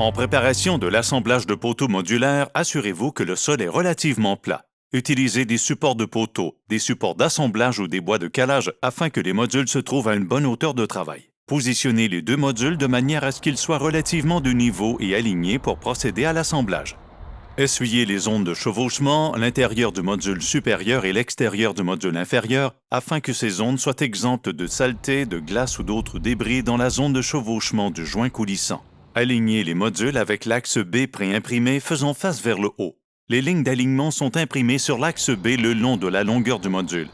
En préparation de l'assemblage de poteaux modulaires, assurez-vous que le sol est relativement plat. Utilisez des supports de poteaux, des supports d'assemblage ou des bois de calage afin que les modules se trouvent à une bonne hauteur de travail. Positionnez les deux modules de manière à ce qu'ils soient relativement de niveau et alignés pour procéder à l'assemblage. Essuyez les zones de chevauchement, l'intérieur du module supérieur et l'extérieur du module inférieur, afin que ces zones soient exemptes de saleté, de glace ou d'autres débris dans la zone de chevauchement du joint coulissant. Alignez les modules avec l'axe B préimprimé faisant face vers le haut. Les lignes d'alignement sont imprimées sur l'axe B le long de la longueur du module.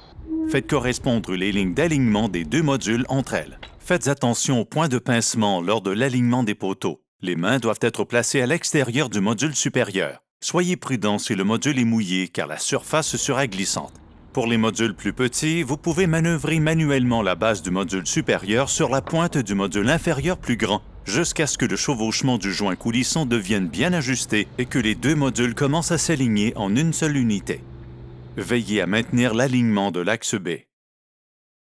Faites correspondre les lignes d'alignement des deux modules entre elles. Faites attention au point de pincement lors de l'alignement des poteaux. Les mains doivent être placées à l'extérieur du module supérieur. Soyez prudent si le module est mouillé car la surface sera glissante. Pour les modules plus petits, vous pouvez manœuvrer manuellement la base du module supérieur sur la pointe du module inférieur plus grand jusqu'à ce que le chevauchement du joint coulissant devienne bien ajusté et que les deux modules commencent à s'aligner en une seule unité. Veillez à maintenir l'alignement de l'axe B.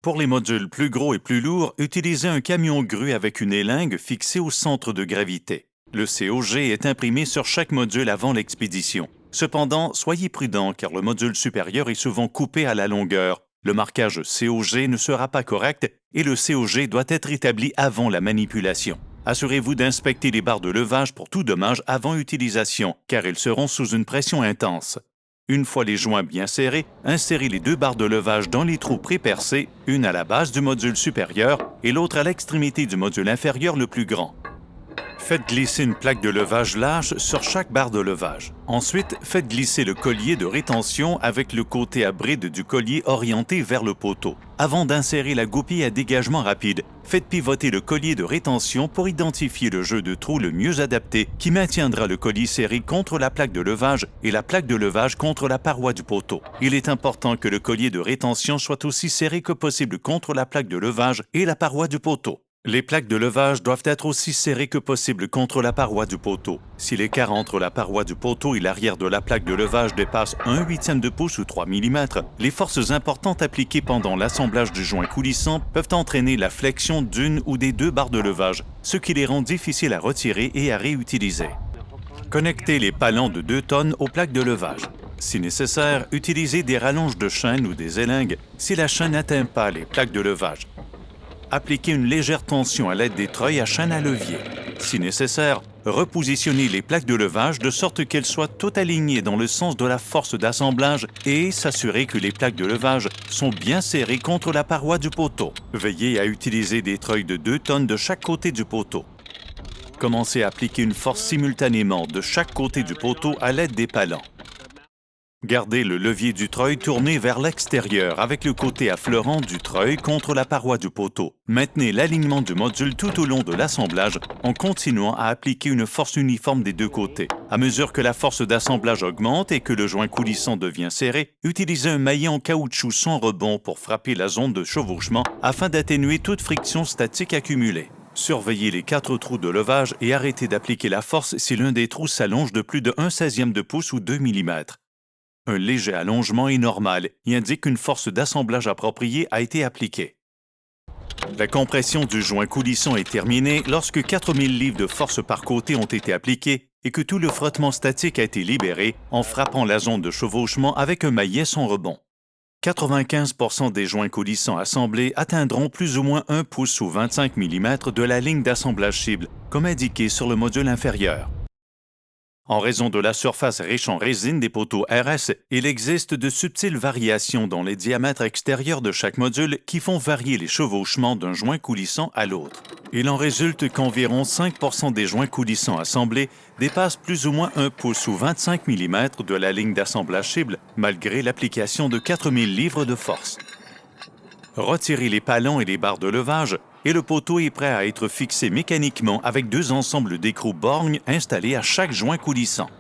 Pour les modules plus gros et plus lourds, utilisez un camion grue avec une élingue fixée au centre de gravité. Le COG est imprimé sur chaque module avant l'expédition. Cependant, soyez prudent car le module supérieur est souvent coupé à la longueur. Le marquage COG ne sera pas correct et le COG doit être établi avant la manipulation. Assurez-vous d'inspecter les barres de levage pour tout dommage avant utilisation car elles seront sous une pression intense. Une fois les joints bien serrés, insérez les deux barres de levage dans les trous pré-percés, une à la base du module supérieur et l'autre à l'extrémité du module inférieur le plus grand. Faites glisser une plaque de levage lâche sur chaque barre de levage. Ensuite, faites glisser le collier de rétention avec le côté à bride du collier orienté vers le poteau. Avant d'insérer la goupille à dégagement rapide, faites pivoter le collier de rétention pour identifier le jeu de trous le mieux adapté qui maintiendra le collier serré contre la plaque de levage et la plaque de levage contre la paroi du poteau. Il est important que le collier de rétention soit aussi serré que possible contre la plaque de levage et la paroi du poteau. Les plaques de levage doivent être aussi serrées que possible contre la paroi du poteau. Si l'écart entre la paroi du poteau et l'arrière de la plaque de levage dépasse 1/8 de pouce ou 3 mm, les forces importantes appliquées pendant l'assemblage du joint coulissant peuvent entraîner la flexion d'une ou des deux barres de levage, ce qui les rend difficiles à retirer et à réutiliser. Connectez les palans de 2 tonnes aux plaques de levage. Si nécessaire, utilisez des rallonges de chaîne ou des élingues si la chaîne n'atteint pas les plaques de levage. Appliquez une légère tension à l'aide des treuils à chaîne à levier. Si nécessaire, repositionnez les plaques de levage de sorte qu'elles soient toutes alignées dans le sens de la force d'assemblage et s'assurer que les plaques de levage sont bien serrées contre la paroi du poteau. Veillez à utiliser des treuils de 2 tonnes de chaque côté du poteau. Commencez à appliquer une force simultanément de chaque côté du poteau à l'aide des palans. Gardez le levier du treuil tourné vers l'extérieur avec le côté affleurant du treuil contre la paroi du poteau. Maintenez l'alignement du module tout au long de l'assemblage en continuant à appliquer une force uniforme des deux côtés. À mesure que la force d'assemblage augmente et que le joint coulissant devient serré, utilisez un maillet en caoutchouc sans rebond pour frapper la zone de chevauchement afin d'atténuer toute friction statique accumulée. Surveillez les 4 trous de levage et arrêtez d'appliquer la force si l'un des trous s'allonge de plus de 1/16 de pouce ou 2 mm. Un léger allongement est normal et indique qu'une force d'assemblage appropriée a été appliquée. La compression du joint coulissant est terminée lorsque 4000 livres de force par côté ont été appliquées et que tout le frottement statique a été libéré en frappant la zone de chevauchement avec un maillet sans rebond. 95% des joints coulissants assemblés atteindront plus ou moins 1 pouce ou 25 mm de la ligne d'assemblage cible, comme indiqué sur le module inférieur. En raison de la surface riche en résine des poteaux RS, il existe de subtiles variations dans les diamètres extérieurs de chaque module qui font varier les chevauchements d'un joint coulissant à l'autre. Il en résulte qu'environ 5% des joints coulissants assemblés dépassent plus ou moins 1 pouce ou 25 mm de la ligne d'assemblage cible, malgré l'application de 4000 livres de force. Retirez les palans et les barres de levage et le poteau est prêt à être fixé mécaniquement avec 2 ensembles d'écrous borgnes installés à chaque joint coulissant.